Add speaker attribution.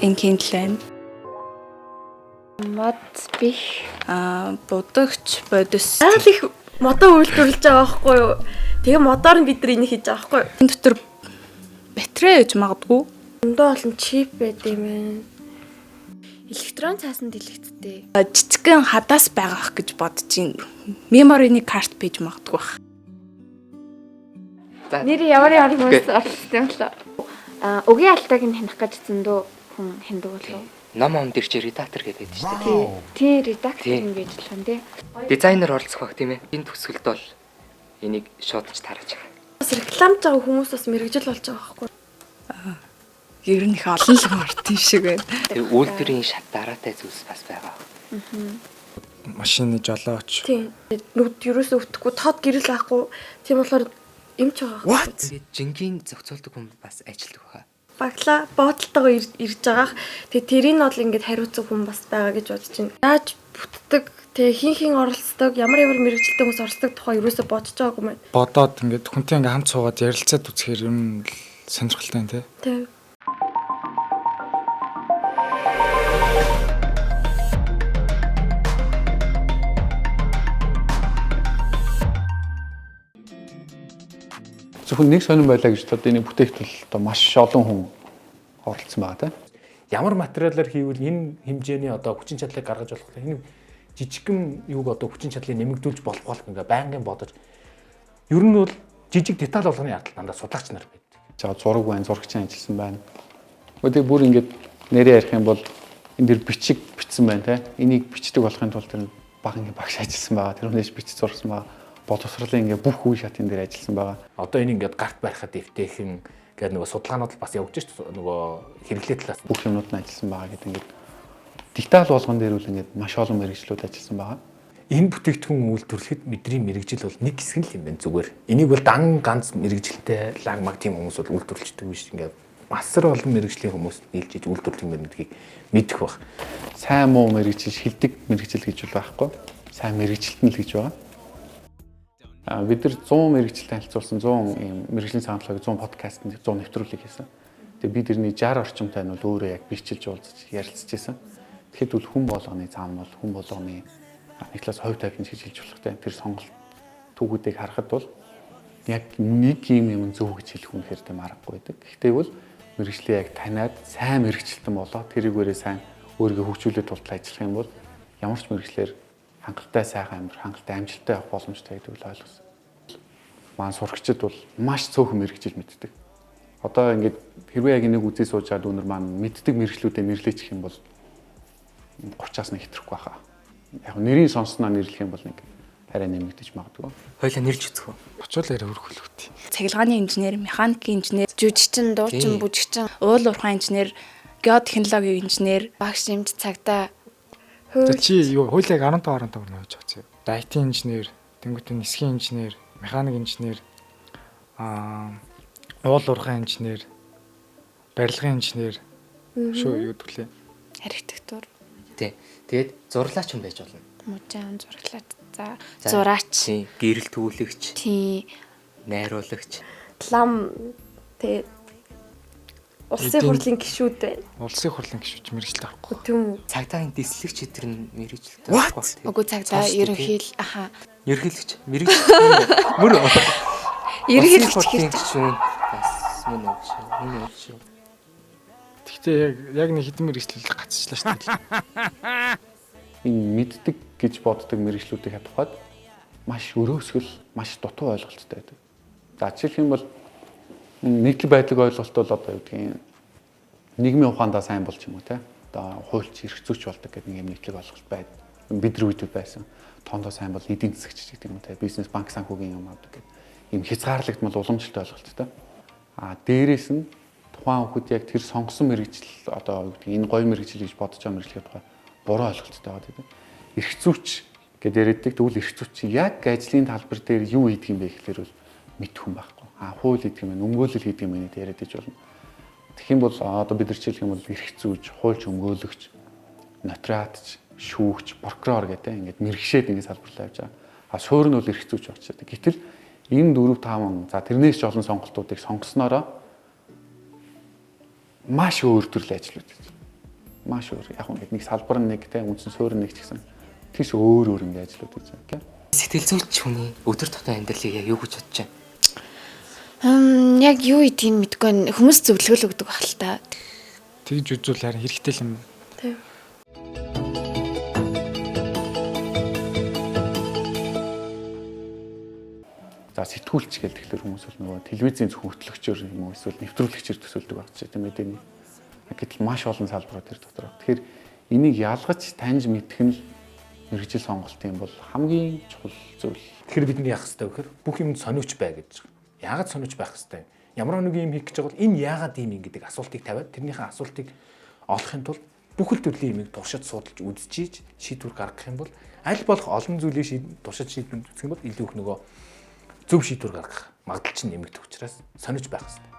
Speaker 1: инкинлэн
Speaker 2: Мод бих
Speaker 1: будагч бодис
Speaker 2: аа их модоо үйлдвэрлэж байгаа байхгүй юу? Тэгээ модоор нь бид нар энийг хийж байгаа байхгүй юу?
Speaker 1: энэ дотор батарей гэж магадгүй.
Speaker 2: Өндөө олон чип байд юм байна. Электрон цаасан дэлгэцтэй.
Speaker 1: Жижигхэн хадаас байгаах гэж бодож байна. Меморины карт байж магадгүй бах.
Speaker 2: Нэр ямар хүмүүс орсон юм л. Өгийн алтайг нь хянах гэж зөндөө хүн хяндаг болов.
Speaker 3: Ном дээр чи редактор гэдэг шүү дээ.
Speaker 2: Тий, редактор ингэж болох юм тий.
Speaker 3: Дизайнер оролцох баг тийм ээ. Энэ төсөлд бол энийг шуудж тарааж байгаа.
Speaker 2: Бас рекламж байгаа хүмүүс бас мэрэгжил болж байгаа байхгүй.
Speaker 1: Ер нь их олон л орт юм шиг байна.
Speaker 3: Тэр үйлдвэрийн шат дараатай зүйлс бас байгаа.
Speaker 4: Машины жолооч.
Speaker 2: Тийм. Нүд юусоо өтөхгүй тод гэрэл авахгүй. Тийм болохоор эмч байгаа.
Speaker 4: What?
Speaker 3: Тэгээд жингийн зохицуулдаг хүн бас ажилтдаг байгаа.
Speaker 2: Баглаа боотолтойгоо ирж байгаа. Тэгээ тэрийг нь бол ингээд хариуцах хүн бас байгаа гэж бодож байна. Яаж бүтдэг, тэгээ хин оролцдог, ямар мэрэгчлээ хүмүүс оролцдог тухай юусоо бодож байгаагүй мэн.
Speaker 4: Бодоод ингээд хүнтэй ингээд хамт суугаад ярилцаад үзэхээр ер нь сонирхолтой юм тий.
Speaker 2: Тийм.
Speaker 5: Зөвхөн нэг сонирн байлаа гэж одоо энэ бүтээгдэхүүн одоо маш олон хүн оролцсон байгаа тийм.
Speaker 6: Ямар материалаар хийвэл энэ хэмжээний одоо хүчин чадлыг гаргаж болох вэ? Энэ жижигхэн юуг одоо хүчин чадлыг нэмэгдүүлж болох бол ингээ байнгын бодож ер нь бол жижиг деталь болгоны ардал дандаа судлаач нар байдаг.
Speaker 5: За зураг байна, зурагчийн ажилласан байна. Өдөө бүр ингээд нэрээ ярих юм бол энэ дэр бичиг бичсэн байна тийм. Энийг бичдэг болохын тулд тэр баг ингээ багш ажилласан байгаа. Тэр хүнээс бичиж зурсан байгаа. Боловсролын ингээ бүх үе шатын дээр ажилласан байгаа.
Speaker 6: Одоо энэ ингээд гарт барихад эвтэйхэн гэдэг нөгөө судалгаанууд бас явж шүү дээ. Нөгөө хэрэглээ талаас
Speaker 5: Бүх юмнууд нь ажилласан байгаа гэдэг ингээд диктал болгон дээр үл ингээд маш олон мэрэгчлүүд ажилласан байгаа.
Speaker 6: энэ бүтээгдэхүүн үйлдвэрлэхэд бидний мэрэгжил бол нэг хэсэг л юм байна зүгээр. Энийг бол дан ганц мэрэгжилтэй лагмаг тийм хүмүүс бол үйлдвэрлэждэг биш ингээд масар олон мэрэгжлийн хүмүүс нийлжиж үйлдвэрлэх мэрэгдлийг мэдэх баг.
Speaker 5: Сайн муу мэрэгжил шилдэг мэрэгжил гэж байхгүй. Сайн мэрэгжилтэн л гэж байгаа. Бид нар 100 мэрэгжилтэй танилцуулсан 100 ийм мэрэгжлийн саналыг 100 подкаст 100 нэвтрүүлэг хийсэн. Тэгээ бид тэрний 60 орчимтай нь бол өөрөө яг бичилж уулзаж ярилцж байсан. Тэгэхэд бол хүн болгоны зам бол хүн болгоны нэг талаас хувь тавилан гэж хэлж болохтой. Тэр сонголт түүхүүдийг харахад бол яг нэг юм зөв гэж хэлэх үнэхээр тийм аргагүй байдаг. Гэхдээ бол мэрэгчлээ яг таниад сайн мэрэгчлэлтэн болоо тэрийгээрээ сайн өөрийгөө хөгжүүлээд тултал ажиллах юм бол ямар ч мэрэгчлэр хангалттай сайхан амьдрах, хангалттай амжилттай явах боломжтой гэдэг л ойлгосон. Маань сурагчид бол маш цөөхөн мэрэгжил мэддэг. Одоо ингээд хэрвээ яг нэг үзий суужаад өнөр маань мэддэг мэрэгчлүүдэд нэрлэж юм бол 30-аас нэг хэтрэхгүй байхаа. Яг нэрийн сонссноо нэрлэх юм бол нэг арай нэмэгдэж магадгүй.
Speaker 3: Хоёлаа нэрж үзэх үү?
Speaker 4: Очвол яриа хөрхөлөвт.
Speaker 1: Цахилгааны инженер, механикийн инженер,
Speaker 2: Жүжигчин, дуучин, бүжигчин,
Speaker 1: уул уурхай инженер, геотехнологийн инженер,
Speaker 2: багш эмч цагдаа.
Speaker 4: За чи юу хуулийг 15 15 нөөж байгаа. За IT инженер, тэнгуүтэн нисхийн инженер, механик инженер, уул уурхай инженер, барилгын инженер шүү юу гэвэл
Speaker 1: архитектур,
Speaker 3: Тий. Тэгээд зурлаач юм байж болно.
Speaker 2: Мужаан зураглаад. За зураач.
Speaker 3: Тий. Гэрэл түүлэгч,
Speaker 2: Тий.
Speaker 3: найруулагч.
Speaker 2: Лам тэгээ улсын хурлын гишүүд байна.
Speaker 4: улсын хурлын гишүүч мэрэгчлээ авахгүй.
Speaker 2: Тийм.
Speaker 3: Цагдаагийн дислэгч эдэр нь мэрэгжилтэй
Speaker 4: What?
Speaker 2: Угу цагдаа ерөнхийл
Speaker 3: ерөнхийлөгч мэрэгжилтэй мөр
Speaker 2: ерөнхийлөгч
Speaker 3: гişүүн бас мөн өгч.
Speaker 4: Гэхдээ яг нэг хэдэн мэрэгчлэл гацчлаа шүү дээ.
Speaker 5: Энэ мэддэг гэж боддог мэрэгчлүүдийг хадгалаад маш өрөөсгөл, маш дутуу ойлголттой байдаг. За жишээлх юм бол нийтлэг байдлыг ойлголт бол одоо юу гэдгийг нийгмийн ухаандаа сайн болж юм уу те. Одоо хуульч эрх зүйч болдог гэдэг нэг юм нийтлэг ойлголт байдаг. Бидний үед байсан. Тоондоо сайн бол эдийн засагч гэдэг юм те. Бизнес банк санхүүгийн юм авдаг гэдэг. Ийм хязгаарлагдмал уламжлалтай ойлголттой. Дээрээс нь тухайн хүүхэд яг тэр сонгосон мэрэгжил одоо юу гэдгийг энэ гоё мэрэгжил гэж бодож байгаа мэрэгжлийн тухай буруу ойлголттой байгаа гэдэг. Эрх зүйч гэдэг яриаддаг. Тэгвэл эрх зүйч яг ажлын талбар дээр юу хийдэг юм бэ гэхлээр бол мэдэх хүн байхгүй. Хууль гэдэг юм, өмгөөлөл гэдэг юм нэт яриад иж болно. Тэгэх юм бол одоо бид нар хэлэх юм бол эрх зүйч, хуульч өмгөөлөгч, нотариатч, шүүгч, прокурор гэдэг ингээд мэрэгшээд ингэ салбарлаа явж байгаа. Суурь нь бол эрх зүйч болчиход. Гэтэл энэ 4 5 за тэрнээс ч олон сонголтуудыг сонгоснороо маш өөр төрлийн ажил үүдэг. маш өөр. Яг нэг салбар нэг те үндсэн суурь нэг ч гэсэн тийш өөр ингээ ажлууд хийж байгаа.
Speaker 3: Сэтгэл зүйч хүний өдөр тутмын амьдралыг яг юу гэж бодож байна?
Speaker 7: Яг юу гэдгийг мэдгүй байна. Хүмүүс зөвлөгөөл өгдөг баг л та.
Speaker 4: Тэгж үзвэл харин хэрэгтэй л юм.
Speaker 2: Тийм.
Speaker 5: За сэтгүүлч гэдэг тэгэхээр хүмүүс бол нөгөө телевизийн зөвхөн хөтлөгчөөр юм уу эсвэл нэвтрүүлэгчээр төсөөлдөг баг ч тийм мэдээний. Гэтэл маш олон салбарууд тэр дотор. Тэгэхээр энийг ялгаж таньж мэдэх нь мэргэжил сонголтын бол хамгийн чухал зүйл.
Speaker 6: Тэгэхээр бид нар яах хэрэгтэй вэ гэхээр бүх юмд сониуч бай гэж байгаа. Яагаад сониуч байх хэрэгтэй юм? Ямар нэг юм хийх гэж байгаа бол энэ яагаад ийм юм гэдэг асуултыг тавиад тэрнийхээ асуултыг олохын тулд бүхэл төрлийн юмыг туршиж судалж үзчихийж шийдвэр гаргах юм бол аль болох олон зүйлийг туршиж шийдвэр үзэх юм бол илүү их нөгөө зөв шийдвэр гаргах магадлал чинь нэмэгдэх учраас сониуч байх хэрэгтэй.